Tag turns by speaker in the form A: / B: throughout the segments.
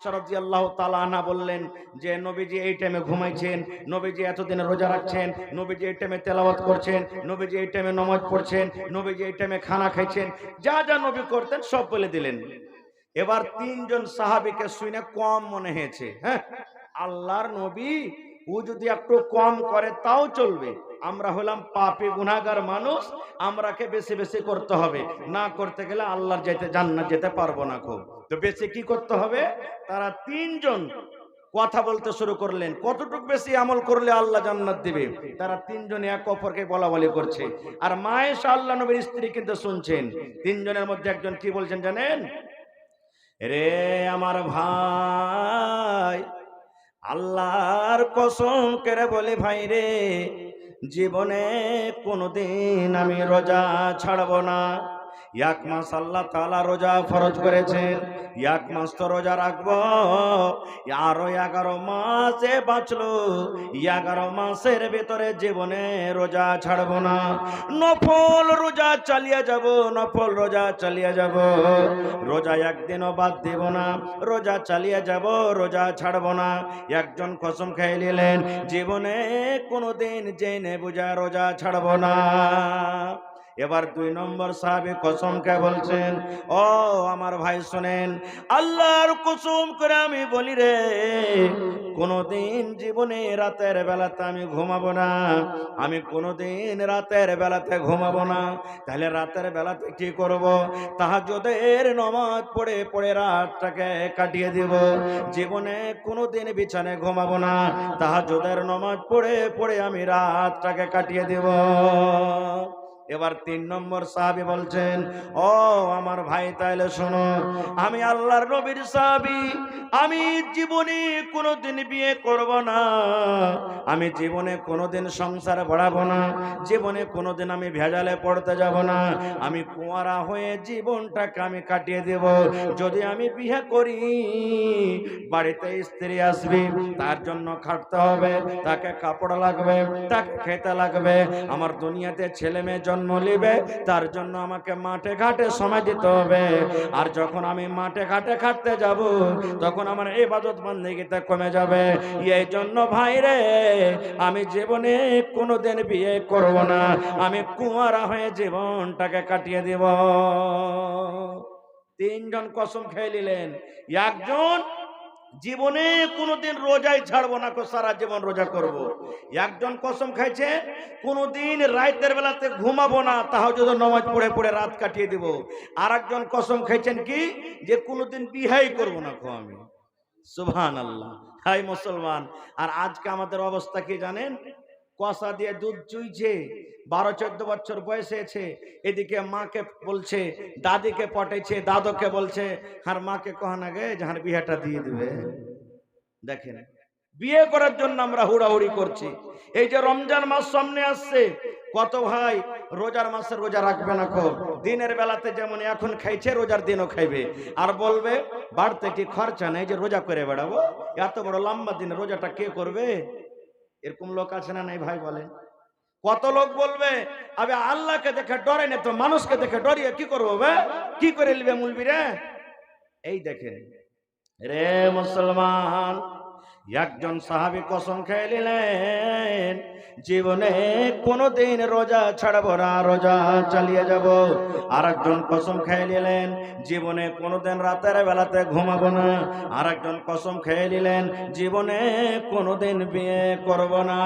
A: রাদিয়াল্লাহু তাআলা আনহা বললেন যে নবীজি এই টাইমে ঘুমাইছেন, নবীজি এতদিন রোজা রাখছেন, নবীজি এই টাইমে তেলাওয়াত করছেন, নবীজি এই টাইমে নামাজ পড়ছেন, নবীজি এই টাইমে খানা খাইছেন, যা যা নবী করতেন সব বলে দিলেন। এবার তিনজন সাহাবীকে শুনে কম মনে হয়েছে। হ্যাঁ, আল্লাহর নবী ও যদি একটু কম করে তাও চলবে, আমরা হলাম পাপী গুনাহগার মানুষ, আমরাকে বেশি বেশি করতে হবে, না করতে গেলে আল্লাহর জান্নাত যেতে পারবো না। খুব তো বেশি কি করতে হবে? তারা তিনজন কথা বলতে শুরু করলেন, কতটুকু বেশি আমল করলে আল্লাহ জান্নাত দিবে। তারা তিনজনে এক অপরকে বলাবলি করছে, আর মায়েশা আল্লাহ নবীর স্ত্রী কিন্তু শুনছেন। তিনজনের মধ্যে একজন কি বলছেন জানেন? রে আমার ভাই, আল্লাহর কসম করে বলি ভাই রে, জীবনে কোনোদিন আমি রোজা ছাড়ব না। এক মাস আল্লাহ তাআলা রোজা ফরজ করেছেন, এক মাস তো রোজা রাখবো, আরো 11 মাসে বাঁচলো, 11 মাসের ভিতরে জীবনে রোজা ছাড়ব না। নফল রোজা চালিয়ে যাব, নফল রোজা চালিয়ে যাব, রোজা একদিনও বাদ দেব না, রোজা চালিয়ে যাব, রোজা ছাড়ব না। একজন কসম খেয়ে নিলেন, জীবনে কোনোদিন জেনে বুঝা রোজা ছাড়ব না। এবার 2 নম্বর সাহাবী কসম খেয়ে বলছেন, ও আমার ভাই শুনেন, আল্লাহর কসম করে আমি বলি রে, কোনোদিন জীবনে রাতের বেলাতে আমি ঘুমাবো না, আমি কোনোদিন রাতের বেলাতে ঘুমাবো না। তাহলে রাতের বেলাতে কি করব? তাহাজ্জুদের নামাজ পড়ে পড়ে রাতটাকে কাটিয়ে দিব। জীবনে কোনোদিন বিছানায় ঘুমাবো না, তাহাজ্জুদের নামাজ পড়ে পড়ে আমি রাতটাকে কাটিয়ে দেব। এবার 3 নম্বর সাহাবী বলছেন, ও আমার ভাই তাইলে শোনো, আমি আল্লাহর নবীর সাহাবী, আমি জীবনে কোনোদিন বিয়ে করব না, আমি জীবনে কোনোদিন সংসার বাড়াবো না, জীবনে কোনোদিন আমি ভেজালে পড়তে যাব না, আমি কুঁয়ারা হয়ে জীবনটাকে আমি কাটিয়ে দেব। যদি আমি বিয়ে করি, বাড়িতে স্ত্রী আসবে, তার জন্য খাটতে হবে, তাকে কাপড় লাগবে, তাকে খেতে লাগবে, আমার দুনিয়াতে ছেলে মেয়ে জন্ম নিবে, তার জন্য আমাকে মাঠে ঘাটে সময় দিতে হবে। আর যখন আমি মাঠে ঘাটে খাটতে যাব, তখন আমার ইবাদত বন্দেগীতে কমে যাবে। এই জন্য ভাই রে, আমি জীবনে কোনোদিন বিয়ে করব না, আমি কুঁয়ারা হয়ে জীবনটাকে কাটিয়ে দেব। 3 জন কসম খেয়ে নিলেন। একজন জীবনে কোনোদিন রোজাই ছাড়বো না, সারা জীবন রোজা করব। একজন কসম খাইছে কোনোদিন রাতের বেলাতে ঘুমাবো না, তাহাজ্জুদের নামাজ পড়ে পড়ে রাত কাটিয়ে দেব। আর একজন কসম খাইছেন কি, যে কোনোদিন বিহাই করব না আমি। সুবহানাল্লাহ। হাই মুসলমান, আর আজকে আমাদের অবস্থা কি জানেন? কষা দিয়ে দুধ চুইছে, 12-14 বছর বয়সে আছে, এদিকে মাকে বলছে, দাদিকে পটাইছে, দাদুকে বলছে, আর মাকে কহানা গে যার বিয়েটা দিয়ে দিবে। দেখেন, বিয়ে করার জন্য আমরা হুড়াহুড়ি করছি। এই যে রমজান মাস সামনে আসছে, কত ভাই রোজার মাসে রোজা রাখবে না, দিনের বেলাতে যেমন এখন খাইছে, রোজার দিনও খাইবে, আর বলবে বাড়তে কি খরচা নেই যে রোজা করে বেড়াবো, এত বড় লম্বা দিন রোজাটা কে করবে? এরকম লোক আছে না নাই ভাই বলেন? কত লোক বলবে, আবে আল্লাহকে দেখে ডরে না তো মানুষকে দেখে ডরিয়ে কি করবো, কি করে নিবে মুলবি রে? এই দেখেন রে মুসলমান, একজন সাহাবী কসম খেয়ে নিলেন, জীবনে কোনোদিন রোজা ছাড়বো না, রোজা চালিয়ে যাব। আর একজন কসম খেয়ে নিলেন, জীবনে কোনোদিন রাতের বেলাতে ঘুমাবো না। আর একজন কসম খেয়ে নিলেন, জীবনে কোনোদিন বিয়ে করব না।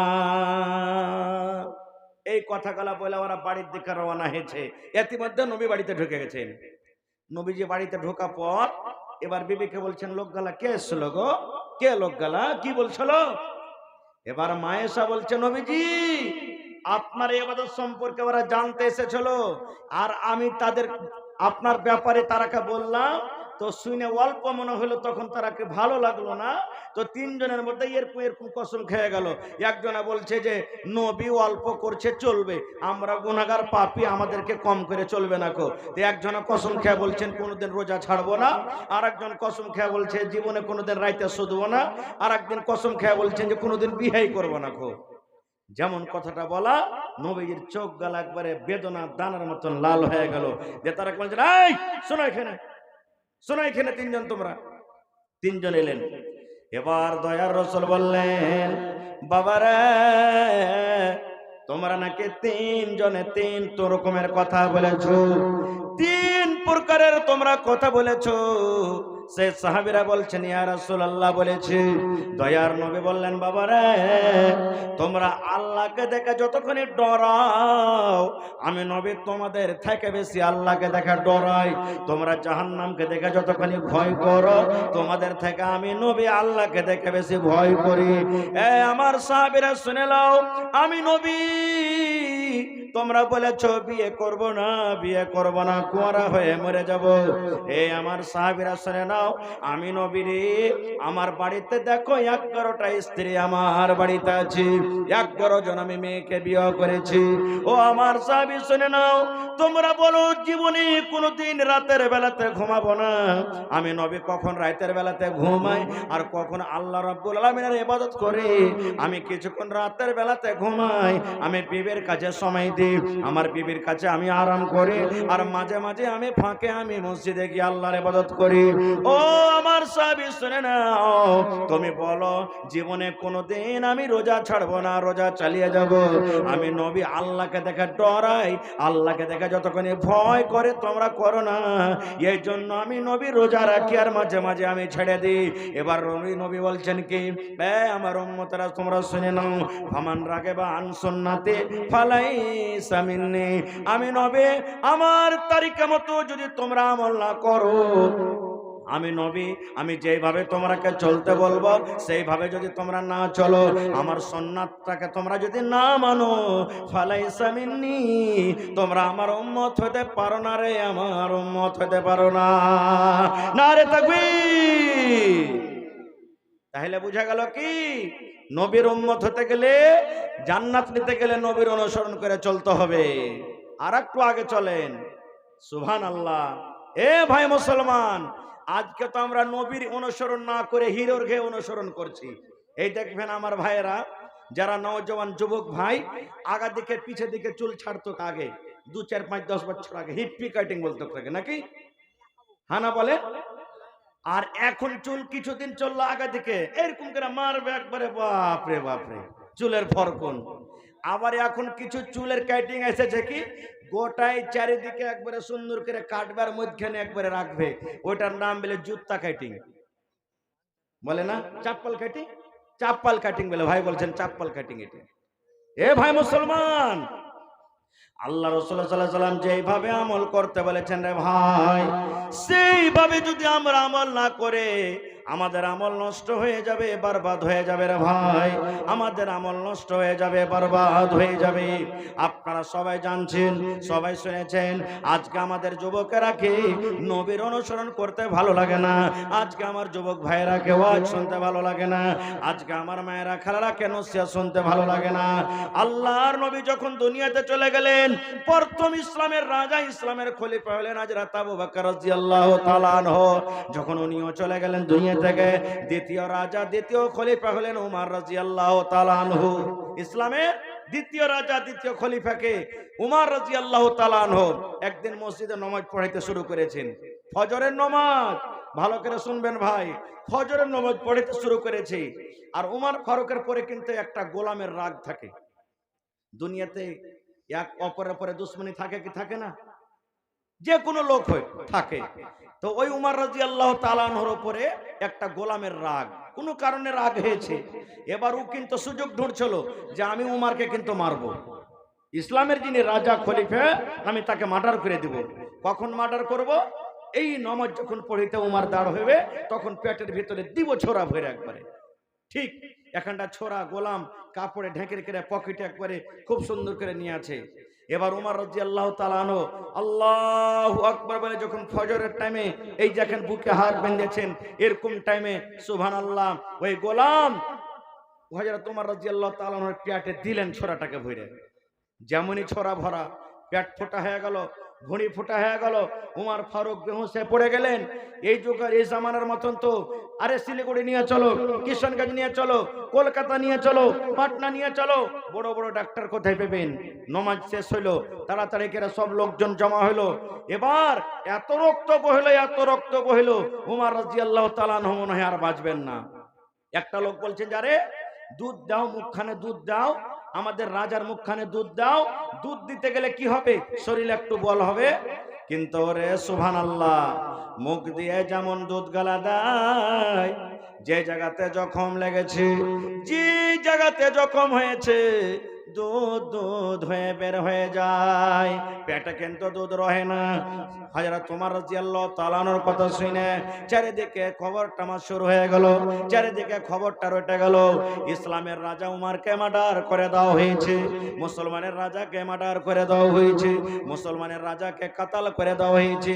A: এই কথাগুলা বলে ওরা বাড়ির দিকে রওনা হয়েছে। ইতিমধ্যে নবী বাড়িতে ঢুকে গেছেন। নবীজি বাড়িতে ঢোকা পর এবার বিবিকে বলছেন, লোকগালা কে এসছিল গো, কে লোকগালা, কি বলছিল? এবার মায়েশা বলছে, নবীজি আপনার ইবাদত সম্পর্কে ওরা জানতে এসেছিল, আর আমি তাদের আপনার ব্যাপারে তারাকে বললাম, তো শুনে অল্প মনে হলো, তখন তারাকে ভালো লাগলো না, তো 3 জনের মধ্যে এরকম কসম খেয়ে গেল। একজনা বলছে যে নবী অল্প করছে চলবে, আমরা গুনাহগার পাপী, আমাদেরকে কম করে চলবে না কো। একজনা কসম খেয়ে বলছেন কোনোদিন রোজা ছাড়বো না, আর একজন কসম খেয়ে বলছে জীবনে কোনোদিন রাইতে শুধবো না, আর একদিন কসম খেয়ে বলছেন যে কোনোদিন বিয়েই করবো না কো। যেমন কথাটা বলা, নবীর চোখ গাল একবারে বেদনা দানার মতন লাল হয়ে গেল। যে তারা বলছেন, এই শোনো এখানে, শোনো এখানে 3 জন, তোমরা তিনজন এলেন। এবার দয়ার রাসূল বললেন, বাবারে তোমরা নাকি তিনজনে তিন রকমের কথা বলেছো, তিন প্রকারের তোমরা কথা বলেছো। সে সাহাবীরা বলছেন, ইয়া রাসূলুল্লাহ বলেছি। দয়ার নবী বললেন, বাবারে তোমরা আল্লাহকে দেখে যতক্ষণ ডরাও, আমি নবী তোমাদের থেকে বেশি আল্লাহকে দেখে ডরাই। তোমরা জাহান্নামকে দেখে যতক্ষণ ভয় করো, তোমাদের থেকে আমি নবী আল্লাহকে দেখে বেশি ভয় করি। আমার সাহাবীরা শুনে নাও, আমি নবী তোমরা বলেছো বিয়ে করব না, বিয়ে করব না, কুঁয়ারা হয়ে মরে যাব। আমার সাহাবীরা শুনে নাও, আমি নবী রে, আমার বাড়িতে দেখো 11টা স্ত্রী আমার বাড়িতে আছে, 11 জন আমি মেয়েকে বিয়ে করেছি। ও আমার সাহাবী শুনে নাও, তোমরা বলো জীবনে কোনোদিন রাতের বেলাতে ঘুমাবো না। আমি নবী কখন রাতের বেলাতে ঘুমাই আর কখন আল্লাহ রাব্বুল আলামিনের ইবাদত করি। আমি কিছুক্ষণ রাতের বেলাতে ঘুমাই, আমি বিবির কাছে সময় দিই, আমার বিবির কাছে আমি আরাম করি, আর মাঝে মাঝে আমি ফাঁকে আমি মসজিদে গিয়ে আল্লাহর ইবাদত করি। ও আমার সাহাবী শুনে নাও, তুমি বলো জীবনে কোনোদিন আমি রোজা ছাড়বো না, রোজা চালিয়ে যাব। আমি নবী আল্লাহকে দেখে ডরাই, আল্লাহকে দেখে যতক্ষণ ভয় করে তোমরা করো না, এই জন্য আমি নবী রোজা রাখি আর মাঝে মাঝে আমি ছেড়ে দিই। এবার নবী বলছেন কি, আমার উম্মতেরা তোমরা শুনে নাও, ফামান রাগিবা আন সুন্নতি ফালাইসা মিন্নি। আমি নবী আমার তরিকা মতো যদি তোমরা আমল না করো, আমি নবী আমি যেভাবে তোমাকে চলতে বলবো সেইভাবে যদি তোমরা না চলো, আমার সুন্নাতটাকে তোমরা যদি না মানো, ফালাইসা মিন্নি, তোমরা আমার উম্মত হতে পারো না রে, আমার উম্মত হতে পারো না। নারে তাকবীর। তাহলে বুঝা গেল কি, নবীর উম্মত হতে গেলে, জান্নাত নিতে গেলে নবীর অনুসরণ করে চলতে হবে। আর একটু আগে চলেন, সুবহানাল্লাহ। ভাই মুসলমান, আজকে তো আমরা নবীর অনুসরণ না করে হিরোর ঘে অনুসরণ করছি। এই দেখবেন আমার ভাইয়েরা, যারা নওজওয়ান যুবক ভাই, আগা দিকে পিছে দিকে চুল ছাড়তো আগে 2, 4, 5, 10 বছর আগে, হিপ্পি কাটিং বলতো থাকে নাকি, হানা বলে। আর এখন চুল কিছুদিন চললো আগা দিকে এরকম করে মারবে একবারে, বাপরে বাপরে চুলের ফরকন। আবার এখন কিছু চুলের কাটিং এসেছে কি, গোটাই চারিদিকে একবারে সুন্দর করে কাটবার, মধ্যখানে একবারে রাখবে, ওইটার নাম বলে জুত্তা কাটিং, বলে না চাপ্পাল কাটিং, চাপ্পাল কাটিং বলে। ভাই বলছেন চাপ্পাল কাটিং এটা। ভাই মুসলমান, আল্লাহ রাসূল সাল্লাল্লাহু আলাইহি ওয়াসাল্লাম যেভাবে আমল করতে বলেছেন রে ভাই, সেইভাবে যদি আমরা আমল না করে, আমাদের আমল নষ্ট হয়ে যাবে, বরবাদ হয়ে যাবে রে ভাই, আমাদের আমল নষ্ট হয়ে যাবে, বরবাদ হয়ে যাবে। আপনারা সবাই জানছেন, সবাই শুনেছেন, আজকে আমাদের যুবকেরা কি নবীর অনুসরণ করতে ভালো লাগে না, আজকে আমার যুবক ভাইয়েরা কে ওয়াজ শুনতে ভালো লাগে না, আজকে আমার মায়েরা খালারা কেন নসিহত শুনতে ভালো লাগে না। আল্লাহর নবী যখন দুনিয়াতে চলে গেলেন, প্রথম ইসলামের রাজা, ইসলামের খলিফা হলেন হযরত আবু বকর রাদিয়াল্লাহু তাআলা আনহু। যখন উনিও চলে গেলেন দুনিয়া থেকে, দ্বিতীয় রাজা, দ্বিতীয় খলিফা হলেন উমর রাদিয়াল্লাহু তাআলা আনহু। ইসলামের দ্বিতীয় রাজা, দ্বিতীয় খলিফাকে উমর রাদিয়াল্লাহু তাআলা আনহু একদিন মসজিদে নামাজ পড়াইতে শুরু করেছেন, ফজরের নামাজ। ভালো করে শুনবেন ভাই, ফজরের নামাজ পড়াইতে শুরু করেছে। আর উমর ফারুকের পরে কিন্তু একটা গোলামের রাগ থাকে। দুনিয়াতে এক অপরের পরে দুশ্মনী থাকে কি থাকে না, যে কোনো লোক হয় থাকে। তো ওই উমর রাদিয়াল্লাহু তাআলা আনহুর উপরে একটা গোলামের রাগ, কোনো কারণে রাগ হয়েছে। এবার ও কিন্তু সুযোগ ঢুঁড়ছিল যে আমি উমরকে কিন্তু মারবো, ইসলামের যিনি রাজা খলিফা, আমি তাকে মার্ডার করে দিব। কখন মার্ডার করব? এই নামাজ যখন পড়িতে উমর দাঁড় হইবে, তখন পেটের ভিতরে দিব ছোরা ভরে একবারে। ঠিক এখানটা ছোরা গোলাম কাপড়ে ঢেকে রেখে পকেটে একবারে খুব সুন্দর করে নিয়ে আছে। এবার উমর রাদিয়াল্লাহু তাআলা আনহু আল্লাহু আকবার বলে যখন ফজরের টাইমে এই দেখেন বুকে হাত বেঁধেছেন, এরকম টাইমে সুবহানাল্লাহ ওই গোলাম হযরত উমর রাদিয়াল্লাহু তাআলা আনহুর পেটে দিলেন ছোরাটাকে ভরে। যেমনই ছোরা ভরা, পেট ফোটা হয়ে গেল, ভুঁড়ি ফুটা হয়ে গেল। উমার ফারুক বেহুশে পড়ে গেলেন। এই যুগের এই জামানার মতন তো আরে শিলিগুড়ি নিয়ে চলো, কিশনগঞ্জ নিয়ে চলো, কলকাতা নিয়ে চলো, পাটনা নিয়ে চলো, বড় বড় ডাক্তার কোথায় পেবেন? নমাজ শেষ হইলো, তাড়াতাড়ি করে সব লোকজন জমা হইলো। এবার এত রক্ত বহিল, এত রক্ত বহিল, উমার রাদিয়াল্লাহু তাআলা আনহু মনে হয় আর বাঁচবেন না। একটা লোক বলছেন, যারে দুধ দাও, মুখখানে দুধ দাও, আমাদের রাজার মুখখানে দুধ দাও, দুধ দিতে গেলে কি হবে? শরীরে একটু বল হবে। কিন্তু রে সুবহানাল্লাহ, মুখ দিয়ে যেমন দুধ গালা দেয়, যে জায়গাতে জখম লেগেছে, যে জায়গাতে জখম হয়েছে, দুধ দুধ হয়ে বের হয়ে যায়, পেটে কিন্তু দুধ রহে না। হযরত ওমর রাদিয়াল্লাহু তাআলা আনহুর কথা শুনে চারিদিকে খবরটা আমার শুরু হয়ে গেল, চারিদিকে খবরটা রটে গেল। ইসলামের রাজা উমারকে মার্ডার করে দেওয়া হয়েছে, মুসলমানের রাজাকে মার্ডার করে দেওয়া হয়েছে, মুসলমানের রাজাকে কাতাল করে দেওয়া হয়েছে।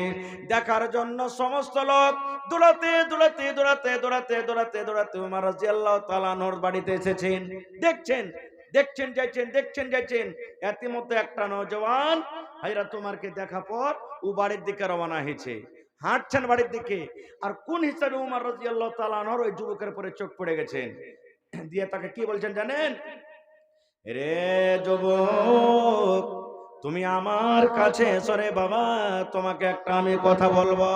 A: দেখার জন্য সমস্ত লোক দৌড়াতে দৌড়াতে দৌড়াতে দৌড়াতে দৌড়াতে দৌড়াতে উমর রাদিয়াল্লাহু তাআলা আনহুর বাড়িতে এসেছেন। দেখছেন যাচ্ছেন। ইতিমধ্যে একটা নওজওয়ান হযরত উমরকে দেখা পর ও বাড়ির দিকে রওনা হয়েছে, হাঁটছেন বাড়ির দিকে। আর কোন হিসাবে উমর রাদিয়াল্লাহু তাআলা আনহুর ওই যুবকের উপরে চোখ পড়ে গেছেন, দিয়ে তাকে কি বলছেন জানেন? রে যুবক, তুমি আমার কাছে এসো রে বাবা, তোমাকে একটা আমি কথা বলবো।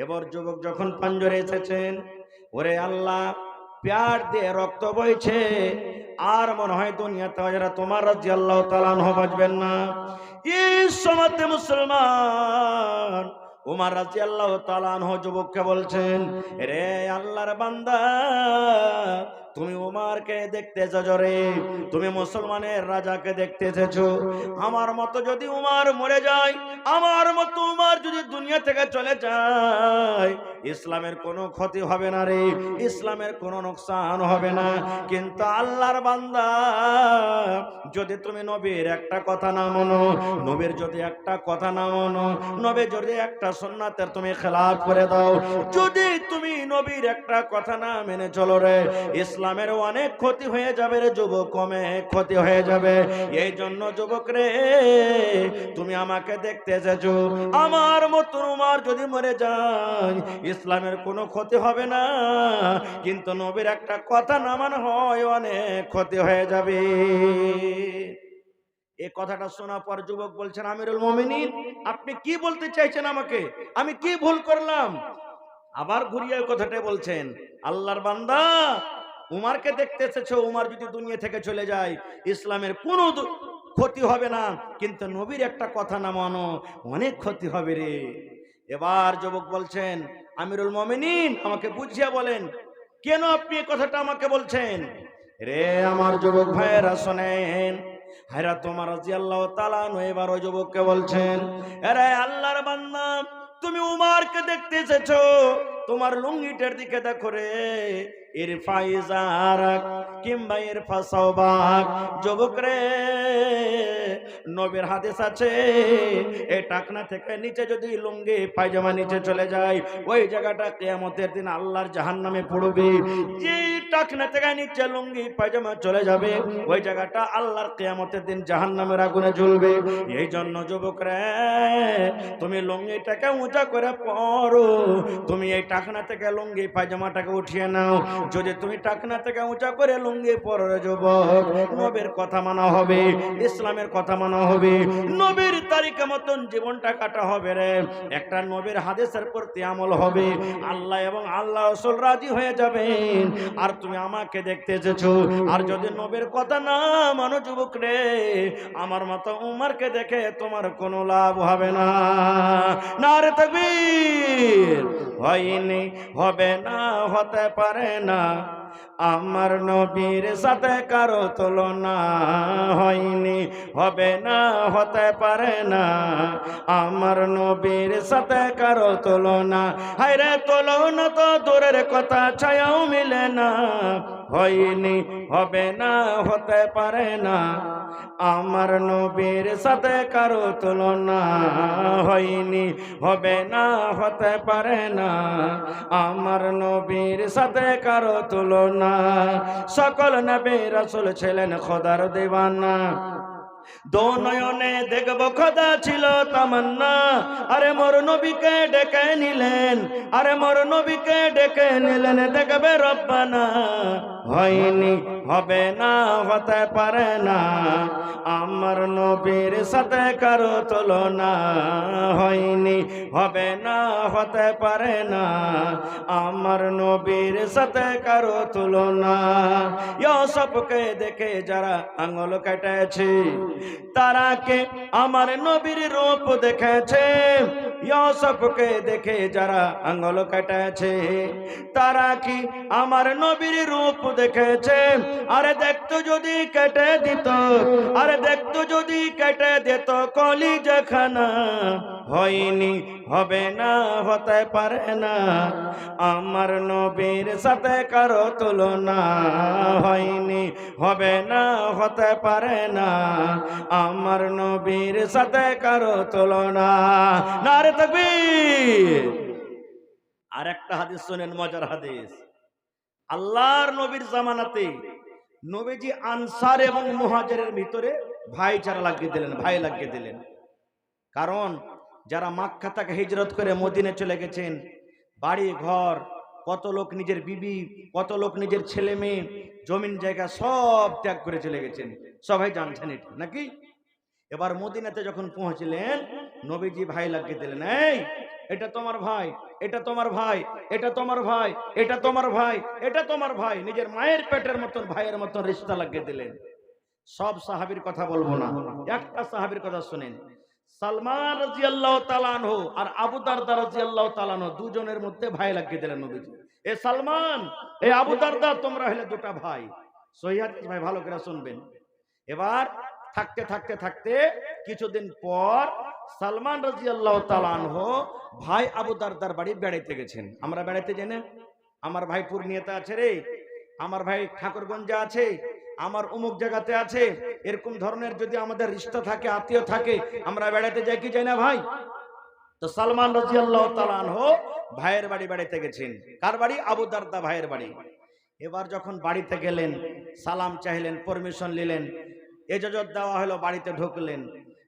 A: এবার যুবক যখন পাঞ্জরে এসেছেন, ওরে আল্লাহ, প্যার দিয়ে রক্ত বইছে, আর মনে হয় দুনিয়াতে হযরত ওমর রাদিয়াল্লাহু তাআলা আনহু বাঁচবেন না। এই সময়তে মুসলমান ওমর রাদিয়াল্লাহু তাআলা আনহু যুবককে বলছেন, রে আল্লাহর বান্দা, তুমি ওমরকে দেখতে এসেছো রে, তুমি মুসলমানের রাজাকে দেখতে এসেছো। আমার মতো যদি উমর মরে যায়, আমার মতো উমর যদি দুনিয়া থেকে চলে যায়, ইসলামের কোনো ক্ষতি হবে না রে, ইসলামের কোনো নোকসান হবে না। কিন্তু আল্লাহর বান্দা, যদি তুমি নবীর একটা কথা না মানো, নবীর যদি একটা কথা না মানো, নবীর যদি একটা সুন্নাতের তুমি খেলাফ করে দাও, যদি তুমি নবীর একটা কথা না মেনে চলো রে, ইসলামের অনেক ক্ষতি হয়ে যাবে রে যুবক, অনেক ক্ষতি হয়ে যাবে। এই জন্য যুবক রে, তুমি আমাকে দেখতে এসেছো, আমার মতো উমর যদি মরে যায়, ইসলামের কোনো ক্ষতি হবে না, কিন্তু নবীর একটা কথা না মানা হয়, অনেক ক্ষতি হয়ে যাবে। এই কথাটা শোনার পর যুবক বলছেন, আমিরুল মুমিনিন, আপনি কি বলতে চাইছেন আমাকে? আমি কি ভুল করলাম? আবার ঘুরিয়ে কথাটা বলছেন, আল্লাহর বান্দা, উমারকে দেখতে এসেছো, উমার যদি দুনিয়া থেকে চলে যায়, ইসলামের কোনো ক্ষতি হবে না, কিন্তু নবীর একটা কথা না মানো, অনেক ক্ষতি হবে রে। এবার যুবক বলছেন, আমিরুল মুমিনিন, আমাকে বুঝিয়ে বলেন, কেন আপনি এই কথাটা আমাকে বলছেন? রে আমার যুবক ভাইয়েরা শোনেন, হযরত ওমর রাদিয়াল্লাহু তাআলা আনহু এবার ওই যুবককে বলছেন, আরে আল্লাহর বান্দা, তুমি উমারকে দেখতে এসেছো, তোমার লুঙ্গিটার দিকে দেখো রে, ইরফা ইজারাক কিংবা ইরফা সাওবাক। যুবক রে, নবীর হাদিস আছে, এই টাকনা থেকে নিচে যদি লুঙ্গি পায়জামা নিচে চলে যায়, ওই জায়গাটা কিয়ামতের দিন আল্লাহর জাহান্নামে পড়বে। যে টাকনা থেকে নিচে লুঙ্গি পায়জামা চলে যাবে, ওই জায়গাটা আল্লাহর কিয়ামতের দিন জাহান্নামের আগুনে জ্বলবে। এই জন্য যুবক রে, তুমি লুঙ্গিটাকে উঁচা করে পরো, তুমি এই টাকনা থেকে লুঙ্গি পায়জামাটাকে উঠিয়ে নাও। যদি তুমি টাকনা থেকে উঁচা করে লুঙ্গি পরো রে যুবক, নবীর কথা মানা হবে, ইসলামের কথা মানা হবে, নবীর তারিখে মতন জীবনটা কাটা হবে রে, একটা নবীর হাদিসের প্রতি আমল হবে, আল্লাহ এবং আল্লাহ রাসূল রাজি হয়ে যাবেন। আর তুমি আমাকে দেখতে এসেছো, আর যদি নবীর কথা না মানো যুবক রে, আমার মতো উমরকে দেখে তোমার কোনো লাভ হবে না। নারে তাকবীর! হয়নি, হবে না, হতে পারে না, আমার নবীর সাথে কারো তুলনা। হয়নি, হবে না, হতে পারে না, আমার নবীর সাথে কারো তুলনা। হায়রে তুলনা তো দূরের কথা, ছায়াও মিলে না। হয়নি, হবে না, হতে পারে না, আমার নবীর সাথে কারো তুলনা। হয়নি, হবে না, হতে পারে না, আমার নবীর সাথে কারো তুলনা। সকল নবী রাসূল ছিলেন খোদার দিওয়ানা, দো নয়নে দেখব খোদা ছিল তামান্না, আরে মোর নবীকে ডেকে নিলেন, আরে মোর নবীকে ডেকে নিলেন, দেখবে রব্বানা। হয়নি, হবে না, হতে পারে না, আমার নবীর সাথে কারো তুলনা। হয়নি, হবে না, হতে পারে না, আমার নবীর সাথে কারো তুলনা। ইউসুফকে দেখে যারা আঙুল কেটেছে, তারা কে আমার নবীর রূপ দেখেছে। ইউসুফকে দেখে যারা আঙুল কেটেছে, তারা কি আমার নবীর রূপ দেখেছে। আরে দেখতো যদি কেটে দিত, আরে দেখতো যদি কেটে দিত কলিজাখানা। হয়নি, হবে না, হতে পারে না, আমার নবীর সাথে কারো তুলনা। হয়নি, হবে না, হতে পারে না, আমার নবীর সাথে কারো তুলনা। নারে তাকবীর। আর একটা হাদিস শুনেন, মজার হাদিস। আল্লাহর নবীর জামানাতে নবীজি আনসার এবং মুহাজিরের ভিতরে ভাইচারা লাগিয়ে দিলেন, ভাই লাগিয়ে দিলেন। কারণ যারা মক্কা থেকে হিজরত করে মদিনে চলে গেছেন, বাড়ি ঘর, কত লোক নিজের বিবি, কত লোক নিজের ছেলে মেয়ে, জমিন জায়গা সব ত্যাগ করে চলে গেছেন, সবাই জানছেন এটা নাকি। এবার মদিনাতে যখন পৌঁছলেন, নবীজি ভাই লাগিয়ে দিলেন। এই, এটা তোমার ভাই, এটা তোমার ভাই, এটা তোমার ভাই, এটা তোমার ভাই, এটা তোমার ভাই। নিজের মায়ের পেটের মতন ভাইয়ের মতন রিশতা লাগিয়ে দিলেন। সব সাহাবীর কথা বলবো না, একটা সাহাবীর কথা শুনেন। সালমান রাদিয়াল্লাহু তাআলা আনহু আর আবু দারদা রাদিয়াল্লাহু তাআলা আনহু, দুজনের মধ্যে ভাই লাগিয়ে দিলেন নবীজি। এ সালমান, এ আবু দারদা, তোমরা হলে দুটো ভাই। সহিহ হাদিস ভাই, ভালো করে শুনবেন। এবার থাকতে থাকতে থাকতে কিছুদিন পর সালমান রাদিয়াল্লাহু তাআলা আনহু ভাই আবু দারদার বাড়ি বেড়াইতে গেছেন। আমরা বেড়াইতে যাই না, আমার ভাই পূর্ণিয়াতে আছে রে, আমার ভাই ঠাকুরগঞ্জে আছে, আমার অমুক জায়গাতে আছে, এরকম ধরনের যদি আমাদের রিশতা থাকে, আত্মীয় থাকে, আমরা বেড়াতে যাই কি যাই না ভাই? তো সালমান রাদিয়াল্লাহু তাআলা আনহু ভাইয়ের বাড়ি বেড়াইতে গেছেন। কার বাড়ি? আবু দারদা ভাইয়ের বাড়ি। এবার যখন বাড়িতে গেলেন, সালাম চাইলেন, পারমিশন নিলেন, ইজাজত দেওয়া হলো, বাড়িতে ঢুকলেন।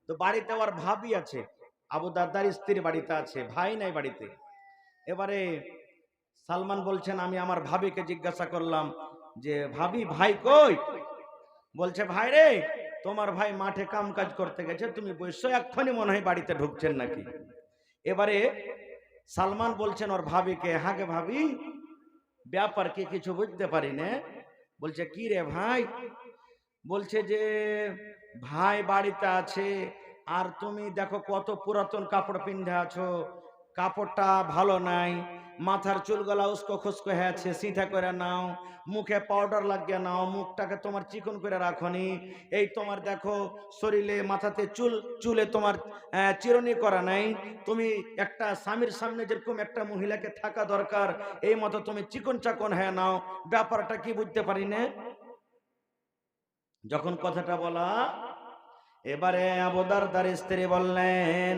A: তো বাড়িতে ওর ভাবি আছে, আবু দারদার স্ত্রী বাড়িতে আছে, ভাই নাই বাড়িতে। এবারে সালমান বলছেন, আমি আমার ভাবিকে জিজ্ঞাসা করলাম যে ভাবি, ভাই কই? বলছে, ভাই রে, তোমার ভাই মাঠে কাম কাজ করতে গেছে, তুমি বসে এক্ষুনি মনে হয় বাড়িতে ঢুকছেন নাকি। এবারে সালমান বলছেন ওর ভাবিকে, হ্যাঁ গে ভাবি, ব্যাপার কি কিছু বুঝতে পারি না। বলছে, কি রে ভাই? বলছে যে ভাই বাড়িতে আছে, আর তুমি দেখো কত পুরাতন কাপড় পিন্ধে আছো, কাপড়টা ভালো নাই, মাথার চুলগুলা উস্কো খুস্কো হয়ে আছে, সিধা করে নাও, মুখে পাউডার লাগিয়ে নাও, মুখটাকে তোমার চিকন করে রাখনি, এই তোমার দেখো শরীরে মাথাতে চুলে তোমার চিরুনি করা নাই, তুমি একটা স্বামীর সামনে যেরকম একটা মহিলাকে থাকা দরকার, এই মতো তুমি চিকন চাকন হয়ে নাও, ব্যাপারটা কি বুঝতে পারি না। যখন কথাটা বলা, এবারে আবু দারদার স্ত্রী বললেন,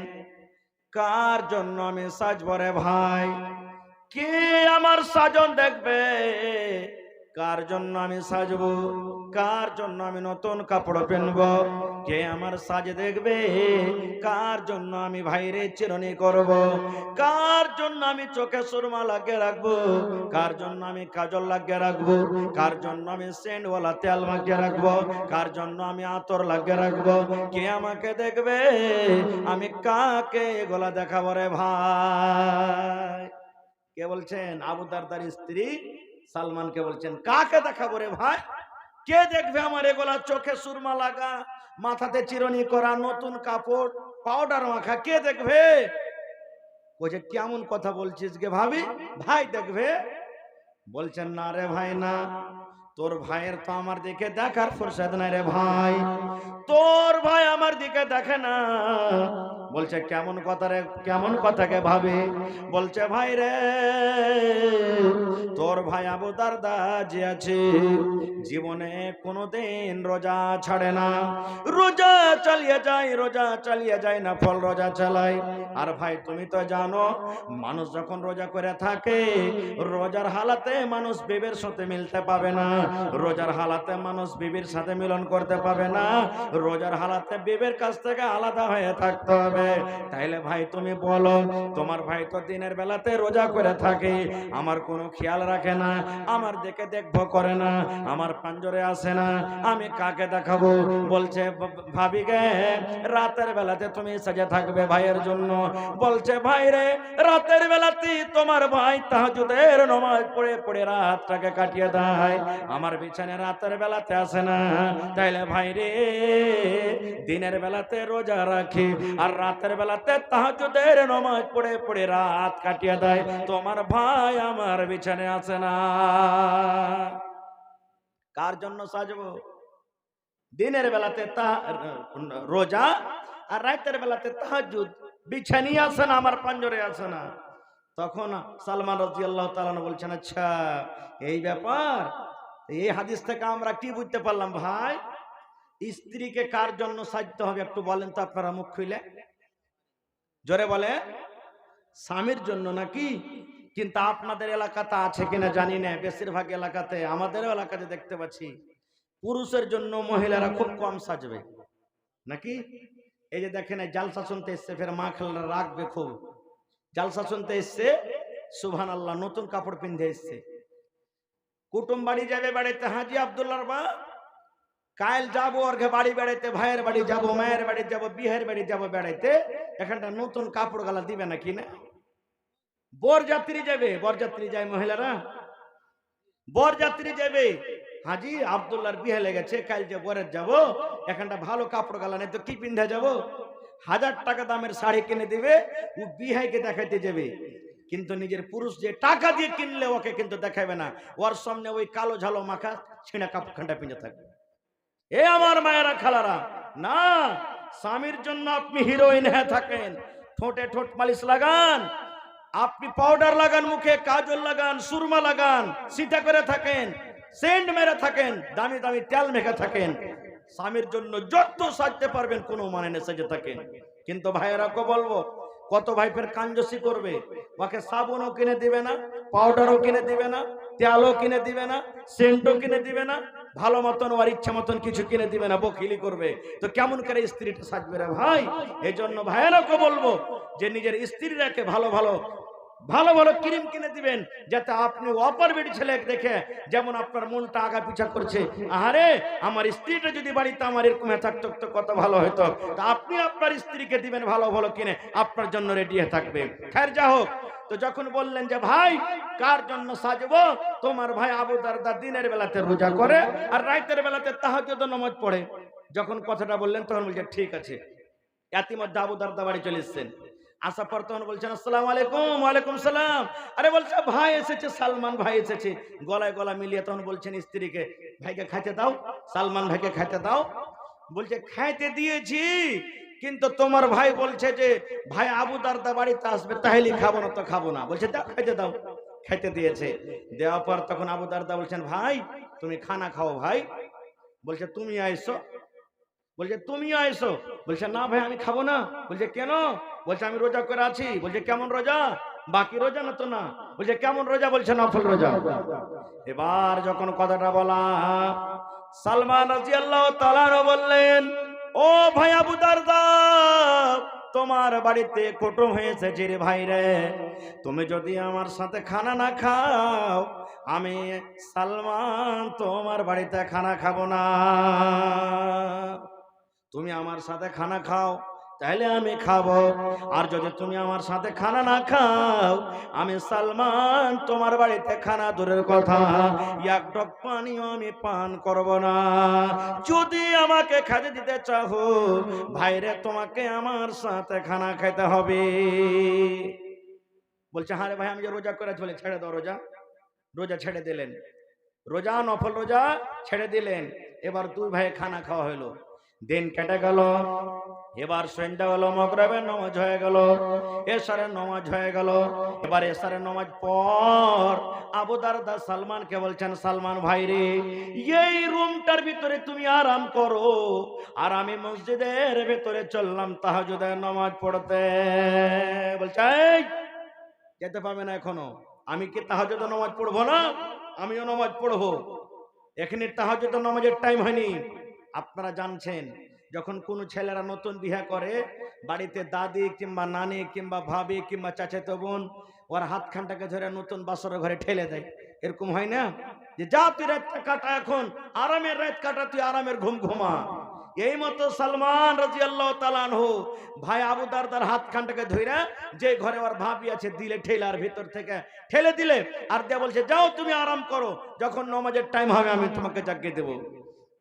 A: কার জন্য আমি সাজবো রে ভাই? কে আমার সাজন দেখবে? কার জন্য আমি সাজবো? কার জন্য আমি নতুন কাপড় পেনবো? কে আমার সাজ দেখবে? কার জন্য আমি ভাইরে চিরুনি করব? কার জন্য আমি চোখে সুরমা লাগিয়ে রাখবো? কার জন্য আমি কাজল লাগিয়ে রাখবো? কার জন্য আমি সেন্টওয়ালা তেল মাখিয়ে রাখবো? কার জন্য আমি আতর লাগিয়ে রাখবো? কে আমাকে দেখবে? আমি কাকে এগুলা দেখাবো রে ভাই? কে বলছেন? আবু দারদার স্ত্রী সালমানকে বলছেন, কাকে দেখাবো রে ভাই? কে দেখবে আমার এগুলা চোখে সুরমা লাগা, মাথাতে চিরুনি করা, নতুন কাপড়, পাউডার মাখা? কে দেখবে? বলছে, কেমন কথা বলছিস গে ভাবি, ভাই দেখবে? বলছেন, না রে ভাই না, তোর ভাইয়ের তো আমার দিকে দেখার ফুরসত নাই রে ভাই, তোর ভাই আমার দিকে দেখে না। বলছে, কেমন কথা রে, কেমন কথাকে ভাবি? বলছে, ভাই রে, তোর ভাই আবু দারদা যে আছে, জীবনে কোনোদিন রোজা ছাড়ে না, রোজা চালিয়ে যায়, রোজা চালিয়ে যায় না, ফল রোজা চালায়। আর ভাই তুমি তো জানো, মানুষ যখন রোজা করে থাকে, রোজার হালাতে মানুষ বিবের সাথে মিলতে পাবে না, রোজার হালাতে মানুষ বিবির সাথে মিলন করতে পাবে না, রোজার হালাতে বিবির কাছ থেকে আলাদা হয়ে থাকতে হবে। তাইলে ভাই তুমি বলো, তোমার ভাই তো দিনের বেলাতে রোজা করে থাকে, আমার কোনো খেয়াল রাখে না, আমার দিকে দেখবো করে না, আমার পাঞ্জরে আসে না, আমি কাকে দেখাবো? বলছে ভাবি গে, রাতের বেলাতে তুমি সাজে থাকবে ভাইয়ের জন্য। বলছে ভাই রে, রাতের বেলাতে তোমার ভাই তাহাজ্জুদের নামাজ পড়ে পড়ে রাতটাকে কাটিয়ে দেয়, আমার বিছানে রাতের বেলাতে আসে না। তাইলে ভাই রে, দিনের বেলাতে রোজা রাখি আর রাতের বেলাতে তাহাজ্জুদের নামাজ পড়ে পড়ে রাত কাটিয়ে দেয়, তোমার ভাই আমার বিছানে আসে না। কার জন্য সাজবো? দিনের বেলাতে রোজা আর রাতের বেলাতে তাহাজ্জুদ, বিছানি আসে না, আমার পাঞ্জরে আসে না। তখন সালমান রাদিয়াল্লাহু তাআলা বলছেন, আচ্ছা এই ব্যাপার। এই হাদিস থেকে আমরা কি বুঝতে পারলাম ভাই? স্ত্রীকে কার জন্য সাজতে হবে একটু বলেন তো আপনারা, মুখ খুলে জোরে বলে। স্বামীর জন্য নাকি? কিন্তু আপনাদের এলাকাতে আছে কিনা জানি না, বেশিরভাগ এলাকাতে, আমাদের এলাকাতে দেখতে পাচ্ছি পুরুষের জন্য মহিলারা খুব কম সাজবে নাকি। এই যে দেখেন, জালসা শুনতে এসছে, ফের মা খালারা রাখবে খুব, জালসা শুনতে এসছে, সুবহানাল্লাহ, নতুন কাপড় পিন্ধে এসছে, কুটুম বাড়ি যাবে বেড়াইতে, হাজি আব্দুল্লাহর বা কাল যাবো ওর বাড়ি বেড়াইতে, ভাইয়ের বাড়ি যাবো, মায়ের বাড়ি যাবো, বিয়ের বাড়ি যাবো বেড়াইতে, এখানটা নতুন কাপড় গালা দিবে নাকি না? বরযাত্রী যাবে, বরযাত্রী যায় মহিলারা, বরযাত্রী যাবে, হাজি আব্দুল্লাহর বিয়ে লেগেছে, কাল যে বরের যাবো, এখানটা ভালো কাপড় গালা নেই তো কি পিন্ধে যাবো? 1000 টাকা দামের শাড়ি কিনে দিবে, ও বিহাইকে দেখাইতে যাবে, কিন্তু নিজের পুরুষ যে টাকা দিয়ে কিনলে ওকে কিন্তু দেখাবে না, ওর সামনে ওই কালো ঝালো মাখা ছিঁড়া কাপড়খানটা পিঁধে থাকবে। এ আমার মায়েরা খালারা, না, স্বামীর জন্য আপনি হিরোইন হয়ে থাকেন, ঠোঁটে ঠোঁট মালিশ লাগান, আপনি পাউডার লাগান, মুখে কাজল লাগান, সুরমা লাগান, সিটা করে থাকেন, সেন্ট মেরে থাকেন, দামি দামি তেল মেখে থাকেন, স্বামীর জন্য যত সাজতে পারবেন কোনো মানে নেই, সেজে থাকেন। কিন্তু ভাইয়েরা কে বলবো, কত ভাই ফের কাঞ্জসি করবে, ওকে সাবুনও কিনে দিবে না, পাউডারও কিনে দিবে না, তেলও কিনে দিবে না, সেন্টও কিনে দিবে না, ভালো মতন ওর ইচ্ছা মতন কিছু কিনে দিবে না, বকিলি করবে। তো কেমন করে স্ত্রীটা সাজবে রে ভাই? এই জন্য ভাইয়েরা কে বলবো যে নিজের স্ত্রীরাকে ভালো ভালো ভালো ভালো ক্রিম কিনে দিবেন, যাতে আপনি অপর বেটি ছেলে দেখে যেমন আপনার মনটা আগা পিছা করছে, আরে আমার স্ত্রীটা যদি বাড়িতে আমার এরকম থাকতো তো কত ভালো হতো। তা আপনি আপনার স্ত্রীকে দিবেন ভালো ভালো কিনে, আপনার জন্য রেডি হয়ে থাকবে। খের যা হোক, তো যখন বললেন যে ভাই কার জন্য সাজবো, তোমার ভাই আবু দারদা দিনের বেলাতে রোজা করে আর রাতের বেলাতে তাহাজ্জুদ নামাজ পড়ে, যখন কথাটা বললেন তখন বলছে ঠিক আছে। ইতিমধ্যে আবু দারদা বাড়ি চলে এসেছেন, আসার পর তখন বলছেন আসসালামু আলাইকুম। ওয়ালাইকুম সালাম। আরে বলছে ভাই এসেছে, সালমান ভাই এসেছে, গলায় গলা মিলিয়ে তখন বলছেন স্ত্রীকে, ভাইকে খাইতে দাও, সালমান ভাইকে খাইতে দাও। বলছে খাইতে দিয়েছি, কিন্তু তোমার ভাই বলছে যে ভাই আবু দারদা বাড়িতে আসবে, তাহলে খাবো না তো খাবো না। বলছে দাও, খাইতে দাও। খাইতে দিয়েছে, দেওয়ার পর তখন আবু দারদা বলছেন ভাই তুমি খানা খাও ভাই। বলছে তুমি আইসো। বলছে তুমি আইসো। বলছে না ভাই আমি খাবো না। বলছে কেন? বলছে আমি রোজা করে আছি। বলছে কেমন রোজা? বাকি রোজা না তো না। বলছে কেমন রোজা? বলছে নফল রোজা। এবার যখন কথাটা বলা, সালমান রাদিয়াল্লাহু তাআলা বললেন, ও ভাই আবু দারদা, তোমার বাড়িতে কুটুম হয়েছে রে ভাই রে, তুমি যদি আমার সাথে খানা না খাও, আমি সালমান তোমার বাড়িতে খানা খাবো না। তুমি আমার সাথে খানা খাও তাহলে আমি খাবো, আর যদি তুমি আমার সাথে খানা না খাও, আমি সালমান তোমার বাড়িতে খানা দূরের কথা এক ঢোক পানিও আমি পান করব না। যদি আমাকে খেতে দিতে চাও ভাইরে, তোমাকে আমার সাথে খানা খাইতে হবে। বলছে হ্যাঁ রে ভাই, আমি যে রোজা করে চলে, ছেড়ে দাও রোজা। রোজা ছেড়ে দিলেন, রোজা নফল রোজা ছেড়ে দিলেন। এবার দুই ভাই খানা খাওয়া হলো, দিন কেটে গেল। এবার সন্ধ্যা হলো, মাগরিবের নামাজ হয়ে গেল, এশারের নামাজ হয়ে গেল। এবার এশারের নামাজ পর আবু দারদা সালমানকে বলছেন, সালমান ভাই রে, এই রুমটার ভিতরে তুমি আরাম করো, আর আমি মসজিদের ভিতরে চললাম তাহাজ্জুদের নামাজ পড়তে। বলছে এই যেতে পারবে না এখনো, আমি কি তাহাজ্জুদের নামাজ পড়বো না? আমিও নামাজ পড়বো। এখানে তাহাজ্জুদ নামাজের টাইম হয়নি। আপনারা জানছেন যখন কোন ছেলেরা নতুন বিয়ে করে, বাড়িতে দাদি কিংবা নানি কিংবা ভাবি কিংবা চাচাতো বোন ওর হাতখানটাকে ধরে নতুন বাসর ঘরে ঠেলে দেয়। এরকম হয় না যে যা তুই রাত কাটা, এখন আরামের রাত কাটা, তুই আরামের ঘুম ঘুমা। এই মতো সালমান রাদিয়াল্লাহু তাআলা আনহু ভাই আবু দারদার হাতখানটাকে ধইরা যে ঘরে ওর ভাবি আছে দিলে ঠেলার ভিতর থেকে ঠেলে দিলে, আর দিয়া বলছে যাও তুমি আরাম করো, যখন নামাজের টাইম হবে আমি তোমাকে জাগিয়ে দেব।